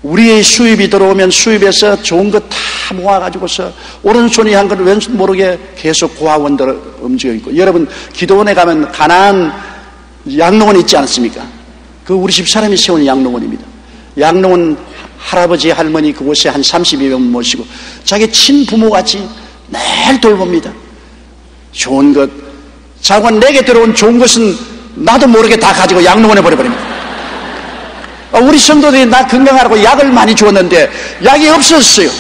우리의 수입이 들어오면 수입에서 좋은 거 다 모아가지고서 오른손이 한 걸 왼손 모르게 계속 고아원들을 움직여 있고, 여러분 기도원에 가면 가난한 양로원 있지 않습니까? 그 우리 집 사람이 세운 양로원입니다. 양로원 할아버지 할머니 그곳에 한 32명 모시고 자기 친부모같이 매일 돌봅니다. 좋은 것 자고 내게 들어온 좋은 것은 나도 모르게 다 가지고 양로원에 버려버립니다. 우리 성도들이 나 건강하라고 약을 많이 주었는데 약이 없었어요.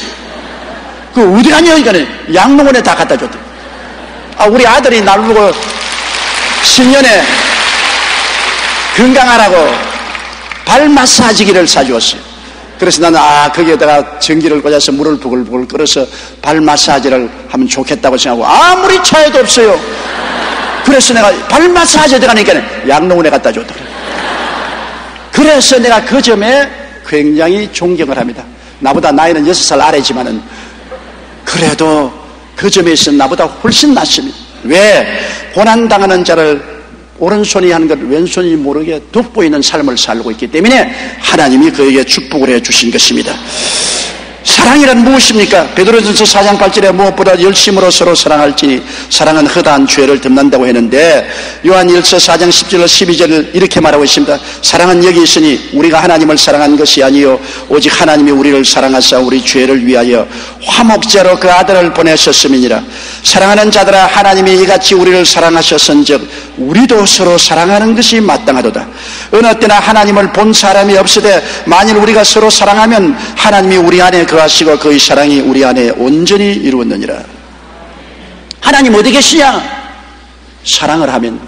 그 어디 가냐 이거는 양로원에 다 갖다 줬대. 우리 아들이 날 보고 신년에 건강하라고 발 마사지기를 사주었어요. 그래서 나는 거기에다가 전기를 꽂아서 물을 부글부글 끓여서 발 마사지를 하면 좋겠다고 생각하고 아무리 차에도 없어요. 그래서 내가 발 마사지 들어가니까 양로원에 갖다 줬다. 그래서 내가 그 점에 굉장히 존경을 합니다. 나보다 나이는 6살 아래지만은 그래도 그 점에 있어서 나보다 훨씬 낫습니다. 왜? 고난당하는 자를 오른손이 하는 것 왼손이 모르게 돋보이는 삶을 살고 있기 때문에 하나님이 그에게 축복을 해주신 것입니다. 사랑이란 무엇입니까? 베드로전서 4장 8절에 무엇보다 열심으로 서로 사랑할지니 사랑은 허다한 죄를 덮는다고 했는데 요한일서 4장 10절로 12절을 이렇게 말하고 있습니다. 사랑은 여기 있으니 우리가 하나님을 사랑한 것이 아니요 오직 하나님이 우리를 사랑하사 우리 죄를 위하여 화목제로 그 아들을 보내셨음이니라. 사랑하는 자들아 하나님이 이같이 우리를 사랑하셨은즉 우리도 서로 사랑하는 것이 마땅하도다. 어느 때나 하나님을 본 사람이 없으되 만일 우리가 서로 사랑하면 하나님이 우리 안에 거하시고 그의 사랑이 우리 안에 온전히 이루었느니라. 하나님 어디 계시냐? 사랑을 하면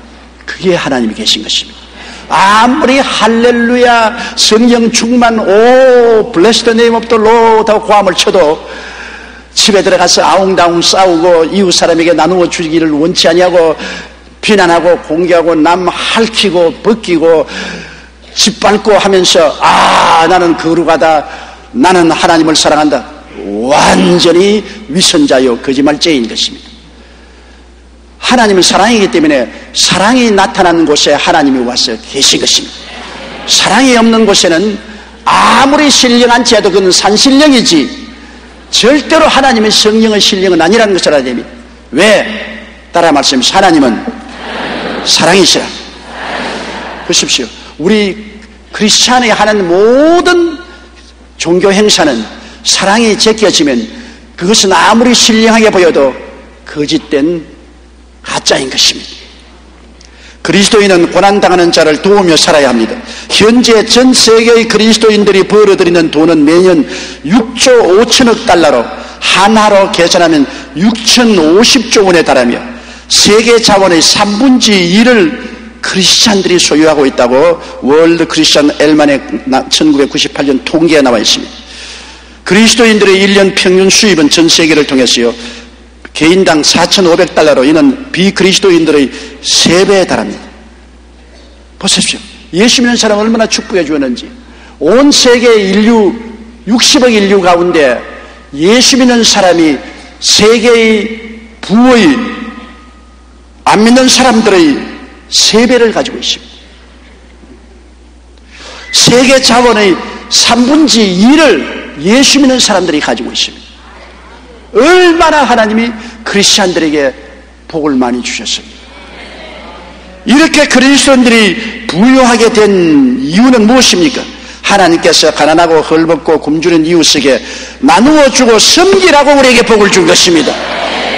그게 하나님이 계신 것입니다. 아무리 할렐루야 성령 충만 오 bless the name of the Lord 하고 고함을 쳐도 집에 들어가서 아웅다웅 싸우고 이웃 사람에게 나누어 주기를 원치 아니하고 비난하고 공개하고 남 핥히고 벗기고 짓밟고 하면서 나는 거룩하다 나는 하나님을 사랑한다 완전히 위선자요 거짓말죄인 것입니다. 하나님은 사랑이기 때문에 사랑이 나타나는 곳에 하나님이 와서 계신 것입니다. 사랑이 없는 곳에는 아무리 신령한 죄도 그건 산신령이지 절대로 하나님의 성령의 신령은 아니라는 것을 알아야 됩니다. 왜? 따라 말씀하십시오. 하나님은 사랑이시라. 보십시오. 우리 크리스찬이 하는 모든 종교 행사는 사랑이 제껴지면 그것은 아무리 신령하게 보여도 거짓된 가짜인 것입니다. 그리스도인은 고난당하는 자를 도우며 살아야 합니다. 현재 전 세계의 그리스도인들이 벌어들이는 돈은 매년 6조 5천억 달러로 한화로 계산하면 6,050조 원에 달하며 세계 자원의 3분의 1을 크리스찬들이 소유하고 있다고 월드 크리스찬 엘만의 1998년 통계에 나와 있습니다. 그리스도인들의 1년 평균 수입은 전 세계를 통해서요 개인당 4,500달러로 이는 비그리스도인들의 3배에 달합니다. 보십시오. 예수 믿는 사람 얼마나 축복해 주었는지. 온 세계 인류 60억 인류 가운데 예수 믿는 사람이 세계의 부의 안 믿는 사람들의 3배를 가지고 있습니다. 세계 자원의 3분의 1을 예수 믿는 사람들이 가지고 있습니다. 얼마나 하나님이 크리스찬들에게 복을 많이 주셨습니다. 이렇게 그리스도인들이 부유하게 된 이유는 무엇입니까? 하나님께서 가난하고 헐벗고 굶주린 이웃에게 나누어 주고 섬기라고 우리에게 복을 준 것입니다.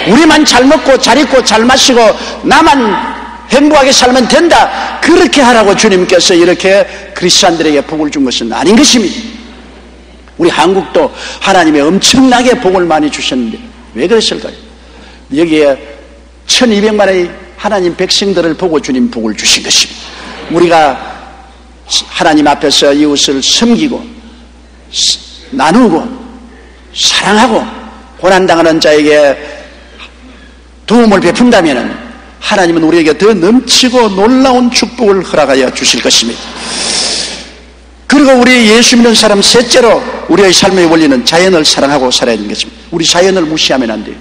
우리만 잘 먹고 잘 입고 잘 마시고 나만 행복하게 살면 된다, 그렇게 하라고 주님께서 이렇게 크리스찬들에게 복을 준 것은 아닌 것입니다. 우리 한국도 하나님의 엄청나게 복을 많이 주셨는데 왜 그랬을까요? 여기에 1200만의 하나님 백성들을 보고 주님 복을 주신 것입니다. 우리가 하나님 앞에서 이웃을 섬기고 나누고 사랑하고 고난당하는 자에게 도움을 베푼다면 하나님은 우리에게 더 넘치고 놀라운 축복을 허락하여 주실 것입니다. 그리고 우리 예수 믿는 사람 셋째로 우리의 삶의 원리는 자연을 사랑하고 살아야 하는 것입니다. 우리 자연을 무시하면 안 돼요.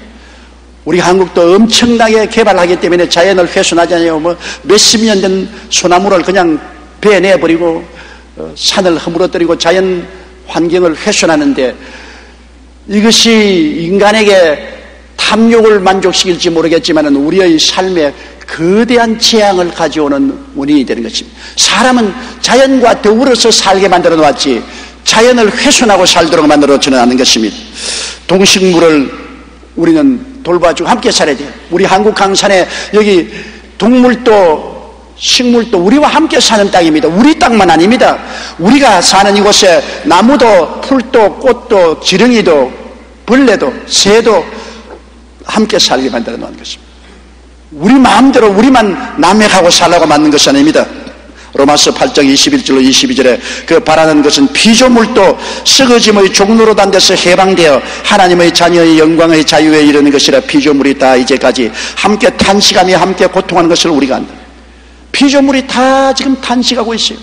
우리 한국도 엄청나게 개발하기 때문에 자연을 훼손하지 않아요. 몇십 년 된 소나무를 그냥 배에 내버리고 산을 허물어뜨리고 자연 환경을 훼손하는데 이것이 인간에게 탐욕을 만족시킬지 모르겠지만 우리의 삶에 거대한 재앙을 가져오는 원인이 되는 것입니다. 사람은 자연과 더불어서 살게 만들어 놓았지 자연을 훼손하고 살도록 만들어지는 않는 것입니다. 동식물을 우리는 돌봐주고 함께 살아야 돼요. 우리 한국 강산에 여기 동물도 식물도 우리와 함께 사는 땅입니다. 우리 땅만 아닙니다. 우리가 사는 이곳에 나무도 풀도 꽃도 지렁이도 벌레도 새도 함께 살게 만들어 놓은 것입니다. 우리 마음대로 우리만 남획하고 살라고 만든 것이 아닙니다. 로마서 8장 21절로 22절에 그 바라는 것은 피조물도 썩어짐의 종로로 단 데서 해방되어 하나님의 자녀의 영광의 자유에 이르는 것이라. 피조물이 다 이제까지 함께 탄식하며 함께 고통하는 것을 우리가 안다. 피조물이 다 지금 탄식하고 있어요.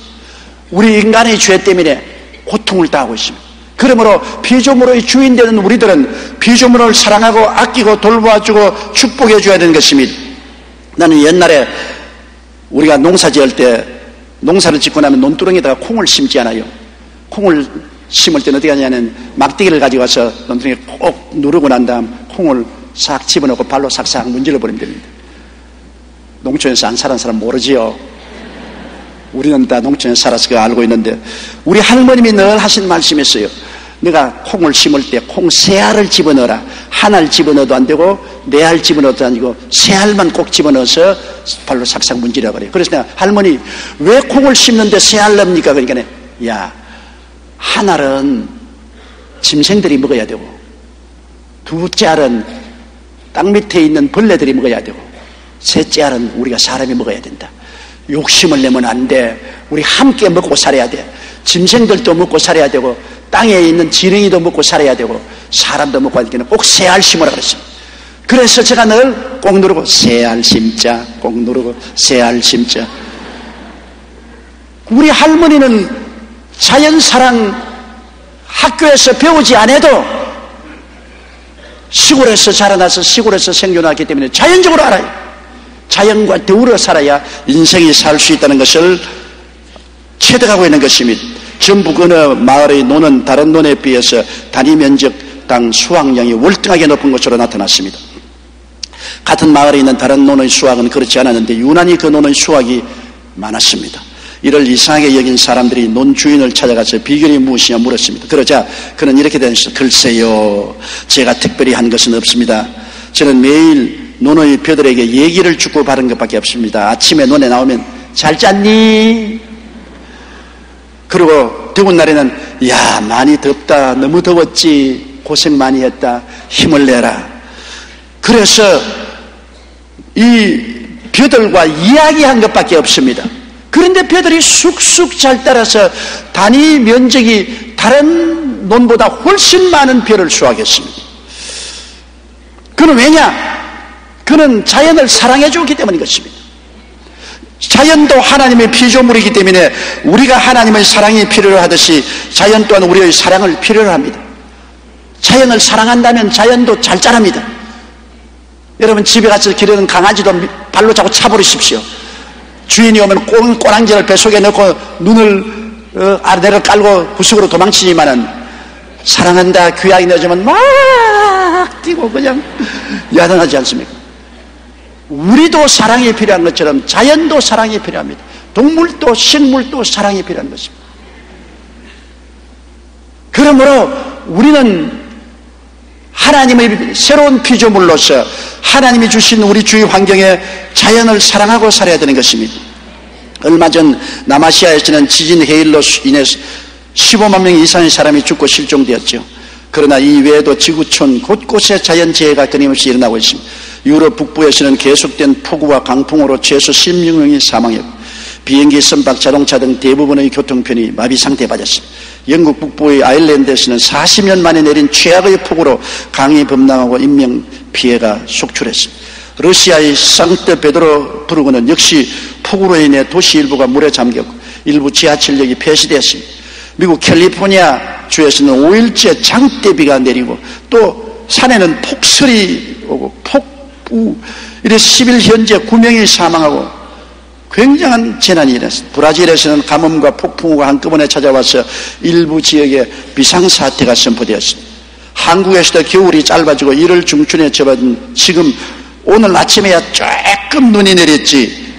우리 인간의 죄 때문에 고통을 당하고 있습니다. 그러므로 피조물의 주인 되는 우리들은 피조물을 사랑하고 아끼고 돌봐주고 축복해 줘야 되는 것입니다. 나는 옛날에 우리가 농사 지을 때 농사를 짓고 나면 논두렁에다가 콩을 심지 않아요. 콩을 심을 때는 어떻게 하냐면 막대기를 가지고 와서 논두렁에 꼭 누르고 난 다음 콩을 싹 집어넣고 발로 싹싹 문질러 버리면 됩니다. 농촌에서 안 살은 사람 모르지요. 우리는 다 농촌에 살아서 그거 알고 있는데 우리 할머님이 늘 하신 말씀이 있어요. 내가 콩을 심을 때 콩 세 알을 집어넣어라. 한 알 집어넣어도 안 되고 네 알 집어넣어도 아니고 세 알만 꼭 집어넣어서 발로 삭삭 문지려 버려요. 그래서 내가 할머니 왜 콩을 심는데 세 알 넣습니까? 그러니까 야, 한 알은 짐승들이 먹어야 되고 두째 알은 땅 밑에 있는 벌레들이 먹어야 되고 셋째 알은 우리가 사람이 먹어야 된다. 욕심을 내면 안 돼. 우리 함께 먹고 살아야 돼. 짐승들도 먹고 살아야 되고 땅에 있는 지렁이도 먹고 살아야 되고 사람도 먹고 하니까 꼭 세 알 심으라 그랬습니다. 그래서 제가 늘 꼭 누르고 세 알 심자, 꼭 누르고 세 알 심자. 우리 할머니는 자연사랑 학교에서 배우지 않아도 시골에서 자라나서 시골에서 생존하기 때문에 자연적으로 알아요. 자연과 더불어 살아야 인생이 살 수 있다는 것을 체득하고 있는 것입니다. 전북 어느 마을의 논은 다른 논에 비해서 단위 면적당 수확량이 월등하게 높은 것으로 나타났습니다. 같은 마을에 있는 다른 논의 수확은 그렇지 않았는데 유난히 그 논의 수확이 많았습니다. 이를 이상하게 여긴 사람들이 논 주인을 찾아가서 비결이 무엇이냐 물었습니다. 그러자 그는 이렇게 대답했습니다. 글쎄요, 제가 특별히 한 것은 없습니다. 저는 매일 논의 벼들에게 얘기를 주고받은 것밖에 없습니다. 아침에 논에 나오면 잘 잤니? 그리고 더운 날에는 야, 많이 덥다, 너무 더웠지, 고생 많이 했다, 힘을 내라. 그래서 이 벼들과 이야기한 것밖에 없습니다. 그런데 벼들이 쑥쑥 잘 따라서 단위 면적이 다른 논보다 훨씬 많은 벼를 수확했습니다. 그는 왜냐? 그는 자연을 사랑해 주기 때문인 것입니다. 자연도 하나님의 피조물이기 때문에 우리가 하나님의 사랑이 필요로 하듯이 자연 또한 우리의 사랑을 필요로 합니다. 자연을 사랑한다면 자연도 잘 자랍니다. 여러분 집에 가서 기르는 강아지도 발로 자꾸 차버리십시오. 주인이 오면 꼬랑지를 뱃속에 넣고 눈을 아래를 깔고 구석으로 도망치지만은 사랑한다 귀하게 내주면 막 뛰고 그냥 야단하지 않습니까? 우리도 사랑이 필요한 것처럼 자연도 사랑이 필요합니다. 동물도 식물도 사랑이 필요한 것입니다. 그러므로 우리는 하나님의 새로운 피조물로서 하나님이 주신 우리 주위 환경에 자연을 사랑하고 살아야 되는 것입니다. 얼마 전 남아시아에서는 지진 해일로 인해서 15만 명 이상의 사람이 죽고 실종되었죠. 그러나 이 외에도 지구촌 곳곳에 자연재해가 끊임없이 일어나고 있습니다. 유럽 북부에서는 계속된 폭우와 강풍으로 최소 16명이 사망했고 비행기, 선박, 자동차 등 대부분의 교통편이 마비 상태에 빠졌습니다. 영국 북부의 아일랜드에서는 40년 만에 내린 최악의 폭우로 강이 범람하고 인명피해가 속출했습니다. 러시아의 상트베드로부르크는 역시 폭우로 인해 도시 일부가 물에 잠겼고 일부 지하철역이 폐쇄되었습니다. 미국 캘리포니아 주에서는 5일째 장대비가 내리고 또 산에는 폭설이 오고 폭우, 이래 10일 현재 9명이 사망하고 굉장한 재난이 일어났습니다. 브라질에서는 가뭄과 폭풍우가 한꺼번에 찾아와서 일부 지역에 비상사태가 선포되었습니다. 한국에서도 겨울이 짧아지고 1월 중순에 접어든 지금 오늘 아침에야 조금 눈이 내렸지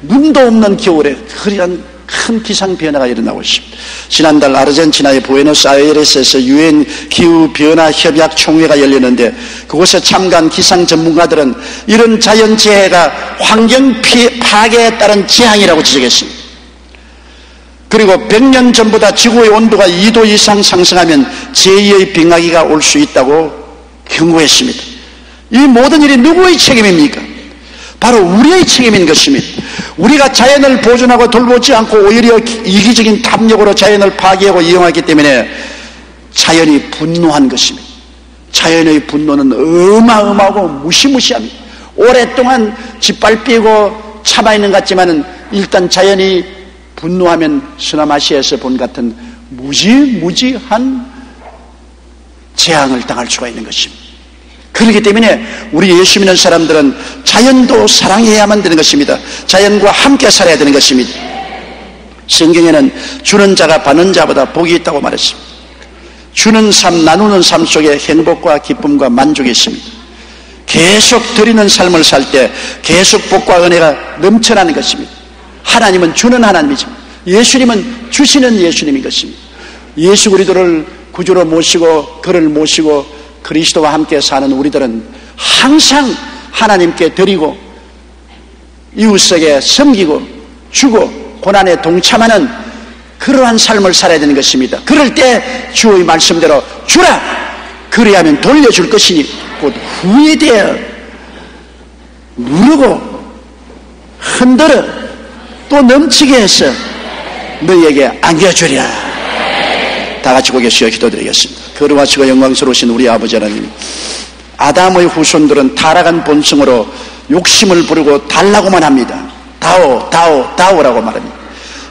눈도 없는 겨울에 그러한 큰 기상 변화가 일어나고 있습니다. 지난달 아르헨티나의 부에노스아이레스에서 유엔 기후변화 협약 총회가 열렸는데 그곳에 참가한 기상 전문가들은 이런 자연재해가 환경 파괴에 따른 재앙이라고 지적했습니다. 그리고 100년 전보다 지구의 온도가 2도 이상 상승하면 제2의 빙하기가 올 수 있다고 경고했습니다. 이 모든 일이 누구의 책임입니까? 바로 우리의 책임인 것입니다. 우리가 자연을 보존하고 돌보지 않고 오히려 이기적인 탐욕으로 자연을 파괴하고 이용하기 때문에 자연이 분노한 것입니다. 자연의 분노는 어마어마하고 무시무시합니다. 오랫동안 짓밟히고 참아있는 것 같지만은 일단 자연이 분노하면 서남아시아에서 본 같은 무지무지한 재앙을 당할 수가 있는 것입니다. 그렇기 때문에 우리 예수 믿는 사람들은 자연도 사랑해야만 되는 것입니다. 자연과 함께 살아야 되는 것입니다. 성경에는 주는 자가 받는 자보다 복이 있다고 말했습니다. 주는 삶, 나누는 삶 속에 행복과 기쁨과 만족이 있습니다. 계속 드리는 삶을 살 때 계속 복과 은혜가 넘쳐나는 것입니다. 하나님은 주는 하나님이죠. 예수님은 주시는 예수님인 것입니다. 예수 그리스도를 구주로 모시고 그를 모시고 그리스도와 함께 사는 우리들은 항상 하나님께 드리고 이웃에게 섬기고 주고 고난에 동참하는 그러한 삶을 살아야 되는 것입니다. 그럴 때 주의 말씀대로 주라! 그리하면 돌려줄 것이니 곧 후회되어 누르고 흔들어 또 넘치게 해서 너희에게 안겨주리라. 다 같이 고개 숙여 기도드리겠습니다. 거룩하시고 영광스러우신 우리 아버지 하나님, 아담의 후손들은 타락한 본성으로 욕심을 부리고 달라고만 합니다. 다오 다오 다오라고 말합니다.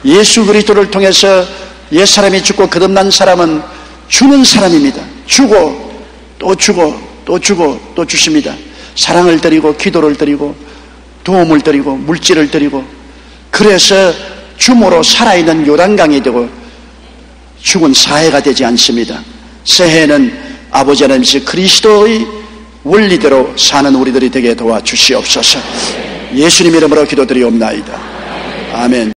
예수 그리스도를 통해서 옛사람이 죽고 거듭난 사람은 주는 사람입니다. 주고 또 주고 또 주고 또 주십니다. 사랑을 드리고 기도를 드리고 도움을 드리고 물질을 드리고, 그래서 주모로 살아있는 요단강이 되고 죽은 사해가 되지 않습니다. 새해는 아버지 하나님 그리스도의 원리대로 사는 우리들이 되게 도와주시옵소서. 예수님 이름으로 기도드리옵나이다. 아멘.